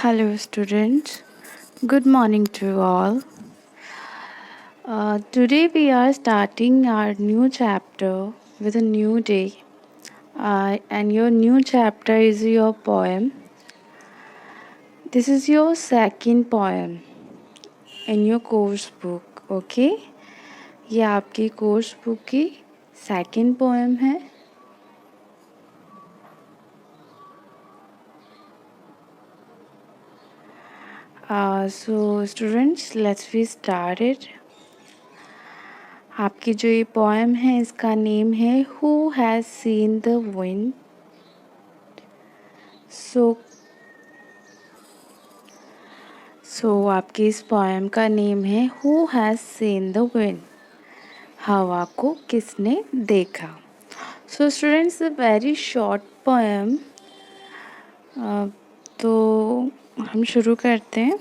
Hello, students. Good morning to all. Today we are starting our new chapter with a new day. And your new chapter is your poem. This is your second poem in your course book. Okay? ये आपकी course book की second poem है. So students, let's be started. आपकी जो ये poem है इसका name है who has seen the wind. So आपकी इस पोएम का नेम है who has seen the wind. हवा को किसने देखा. So students, a very short poem. तो हम शुरू करते हैं.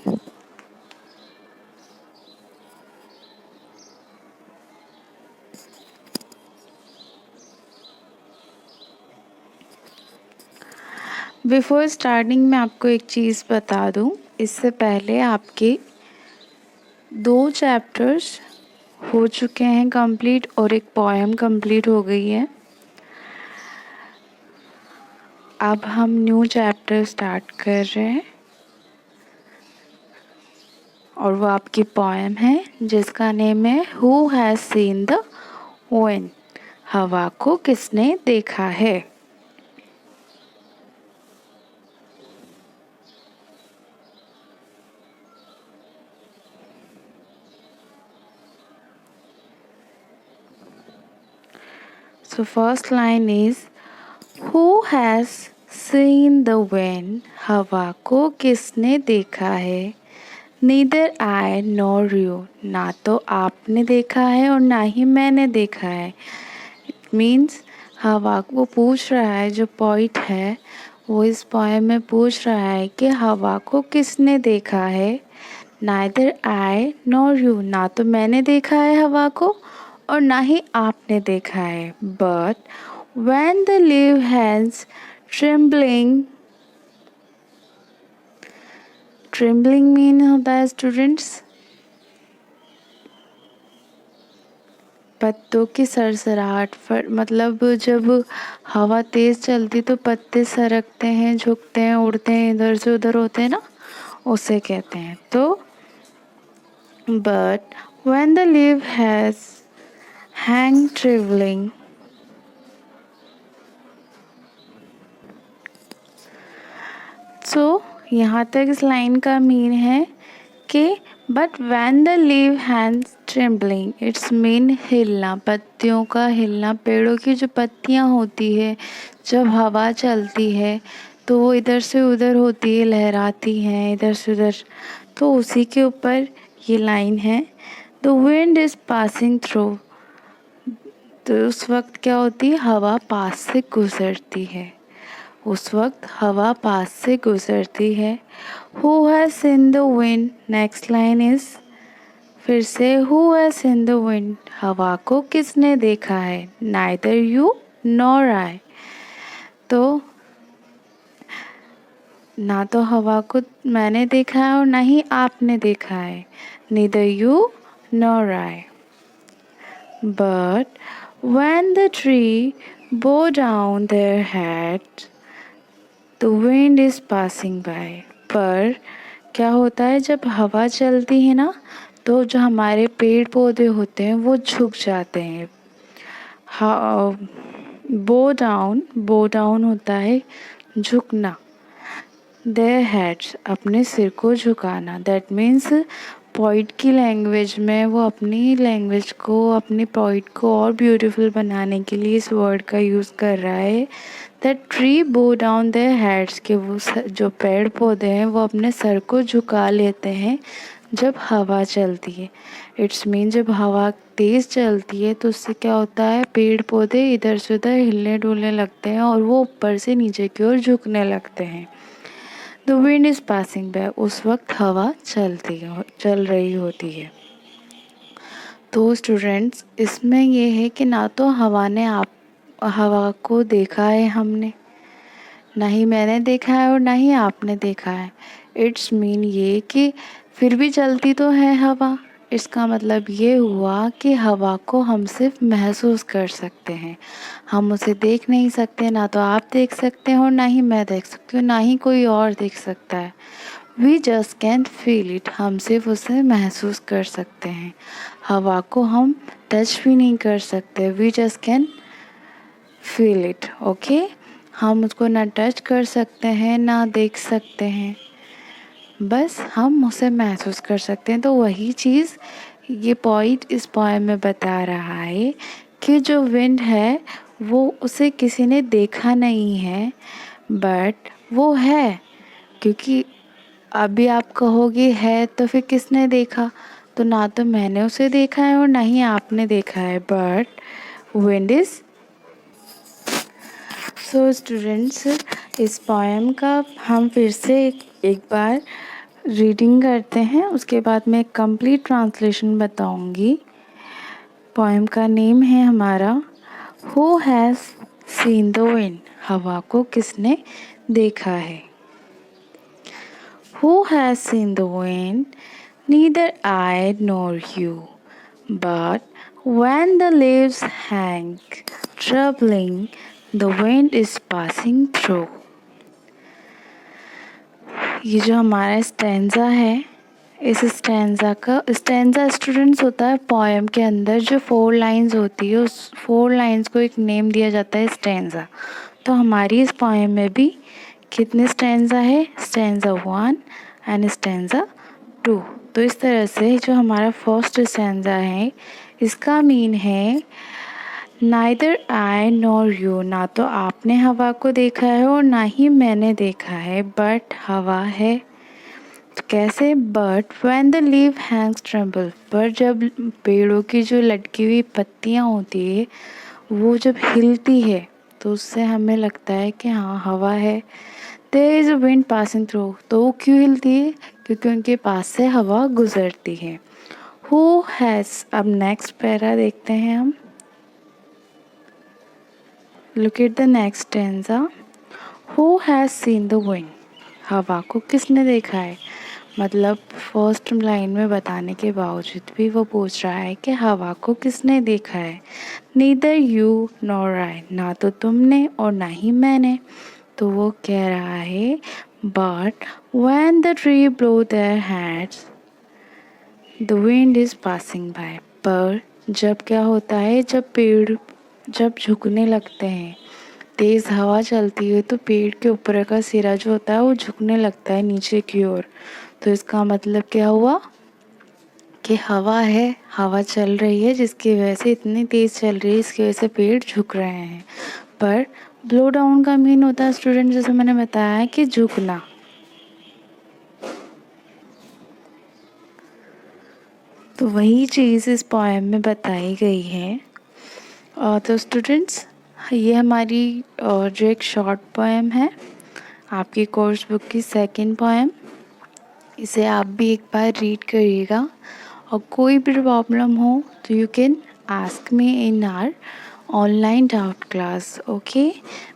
बिफोर स्टार्टिंग मैं आपको एक चीज़ बता दूं. इससे पहले आपके 2 चैप्टर्स हो चुके हैं कंप्लीट और एक पोएम कंप्लीट हो गई है. अब हम न्यू चैप्टर स्टार्ट कर रहे हैं और वो आपकी पोएम है जिसका नेम है who has seen the wind. हवा को किसने देखा है. So first line is Who has seen the wind? हवा को किसने देखा है. Neither I nor you. ना तो आपने देखा है और ना ही मैंने देखा है. It means हवा को पूछ रहा है, जो पोइट है वो इस पोएम में पूछ रहा है कि हवा को किसने देखा है. Neither I nor you. ना तो मैंने देखा है हवा को और ना ही आपने देखा है. But when the leaf hands trembling mean होता है स्टूडेंट्स पत्तों की सरसराहट. मतलब जब हवा तेज चलती तो पत्ते सरकते हैं, झुकते हैं, उड़ते हैं, इधर से उधर होते हैं ना, उसे कहते हैं. तो but when the leaf has hang trembling, सो यहाँ तक इस लाइन का मीन है कि but when the leave hands trembling, it's mean हिलना, पत्तियों का हिलना. पेड़ों की जो पत्तियाँ होती है जब हवा चलती है तो वो इधर से उधर होती है, लहराती हैं इधर से उधर. तो उसी के ऊपर ये लाइन है. The wind is passing through. तो उस वक्त क्या होती है, हवा पास से गुजरती है. उस वक्त हवा पास से गुजरती है. Who has seen the wind? Next line is फिर से Who has seen the wind? हवा को किसने देखा है. Neither you nor I. तो ना तो हवा को मैंने देखा है और ना ही आपने देखा है. Neither you nor I. But when the tree bow down their heads, the wind is passing by. पर क्या होता है, जब हवा चलती है ना तो जो हमारे पेड़ पौधे होते हैं वो झुक जाते हैं. बो डाउन होता है झुकना. देयर हेड्स, अपने सिर को झुकाना. दैट मीन्स पोइट की लैंग्वेज में वो अपनी लैंग्वेज को, अपनी पोइट को और ब्यूटीफुल बनाने के लिए इस वर्ड का यूज़ कर रहा है. दैट ट्री बो डाउन देयर हेड्स, के वो जो पेड़ पौधे हैं वो अपने सर को झुका लेते हैं जब हवा चलती है. इट्स मीन जब हवा तेज़ चलती है तो उससे क्या होता है, पेड़ पौधे इधर से उधर हिलने डुलने लगते हैं और वो ऊपर से नीचे की ओर झुकने लगते हैं. The wind is passing by, उस वक्त हवा चल रही होती है. तो स्टूडेंट्स, इसमें ये है कि ना तो हवा को देखा है हमने, ना ही मैंने देखा है और ना ही आपने देखा है. इट्स मीन ये कि फिर भी चलती तो है हवा। इसका मतलब ये हुआ कि हवा को हम सिर्फ महसूस कर सकते हैं, हम उसे देख नहीं सकते। ना तो आप देख सकते हैं और ना ही मैं देख सकती हूँ, ना ही कोई और देख सकता है। We just can feel it, हम सिर्फ उसे महसूस कर सकते हैं। हवा को हम टच भी नहीं कर सकते, we just can feel it. Okay, हम उसको ना टच कर सकते हैं ना देख सकते हैं, बस हम उसे महसूस कर सकते हैं। तो वही चीज़ ये पॉइंट इस पोएम में बता रहा है कि जो विंड है वो उसे किसी ने देखा नहीं है, बट वो है। क्योंकि अभी आप कहोगे है तो फिर किसने देखा, तो ना तो मैंने उसे देखा है और ना ही आपने देखा है, but wind is. So students, इस पोएम का हम फिर से एक बार रीडिंग करते हैं, उसके बाद मैं कंप्लीट ट्रांसलेशन बताऊंगी। पोएम का नेम है हमारा who has seen the wind, हवा को किसने देखा है। Who has seen the wind, neither I nor you, but when the leaves hang trembling, the wind is passing through। ये जो हमारा स्टैंजा है, इस स्टैंजा स्टूडेंट्स होता है पोएम के अंदर जो 4 लाइंस होती है, उस 4 लाइंस को एक नेम दिया जाता है स्टैंजा। तो हमारी इस पोएम में भी कितने स्टैंजा है, स्टैंजा 1 एंड स्टैंजा 2। तो इस तरह से जो हमारा फर्स्ट स्टैंजा है इसका मीन है नाइदर आई नॉर यू, ना तो आपने हवा को देखा है और ना ही मैंने देखा है, बट हवा है। तो कैसे, but when the leave Hanks tremble, पर जब पेड़ों की जो लटकी हुई पत्तियाँ होती है वो जब हिलती है तो उससे हमें लगता है कि हाँ हवा है। There is a wind passing through, तो वो क्यों हिलती है, क्योंकि उनके पास से हवा गुजरती है। हु हैज़, अब नेक्स्ट पैरा देखते हैं हम। Look at the next stanza. Who has seen the wind, हवा को किसने देखा है। मतलब फर्स्ट लाइन में बताने के बावजूद भी वो पूछ रहा है कि हवा को किसने देखा है। नीदर यू नॉर आई, ना तो तुमने और ना ही मैंने। तो वो कह रहा है but when the tree blow their hands the wind is passing by, पर जब क्या होता है, जब पेड़ जब झुकने लगते हैं, तेज़ हवा चलती है तो पेड़ के ऊपर का सिरा जो होता है वो झुकने लगता है नीचे की ओर। तो इसका मतलब क्या हुआ कि हवा है, हवा चल रही है जिसकी वजह से इतनी तेज़ चल रही है, इसकी वजह से पेड़ झुक रहे हैं। पर ब्लो डाउन का मीन होता है स्टूडेंट, जैसे मैंने बताया कि झुकना। तो वही चीज़ इस पोएम में बताई गई है। तो स्टूडेंट्स, ये हमारी जो एक शॉर्ट पोएम है आपकी कोर्स बुक की सेकंड पोएम, इसे आप भी एक बार रीड करिएगा और कोई भी प्रॉब्लम हो तो you can ask me in our online doubt class. Okay,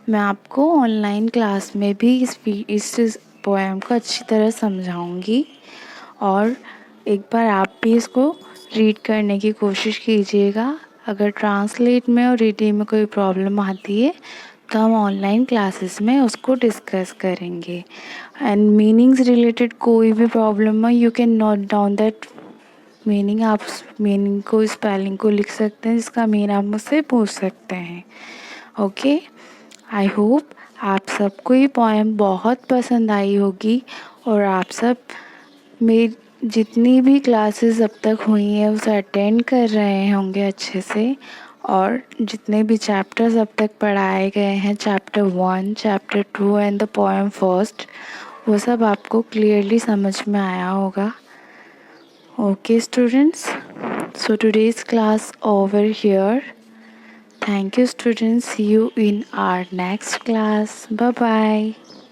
मैं आपको ऑनलाइन क्लास में भी इस पोएम को अच्छी तरह समझाऊंगी और एक बार आप भी इसको रीड करने की कोशिश कीजिएगा। अगर ट्रांसलेट में और रीडिंग में कोई प्रॉब्लम आती है तो हम ऑनलाइन क्लासेस में उसको डिस्कस करेंगे। एंड मीनिंग्स रिलेटेड कोई भी प्रॉब्लम हो you can note down that meaning, आप मीनिंग को, स्पेलिंग को लिख सकते हैं जिसका मीन आप मुझसे पूछ सकते हैं। ओके, आई होप आप सबको ये पोएम बहुत पसंद आई होगी और आप सब मेरी जितनी भी क्लासेस अब तक हुई हैं उसे अटेंड कर रहे होंगे अच्छे से, और जितने भी चैप्टर्स अब तक पढ़ाए गए हैं, chapter 1, chapter 2 and the poem first, वो सब आपको क्लियरली समझ में आया होगा। Okay students, so today's class over here. Thank you students, see you in our next class. Bye bye.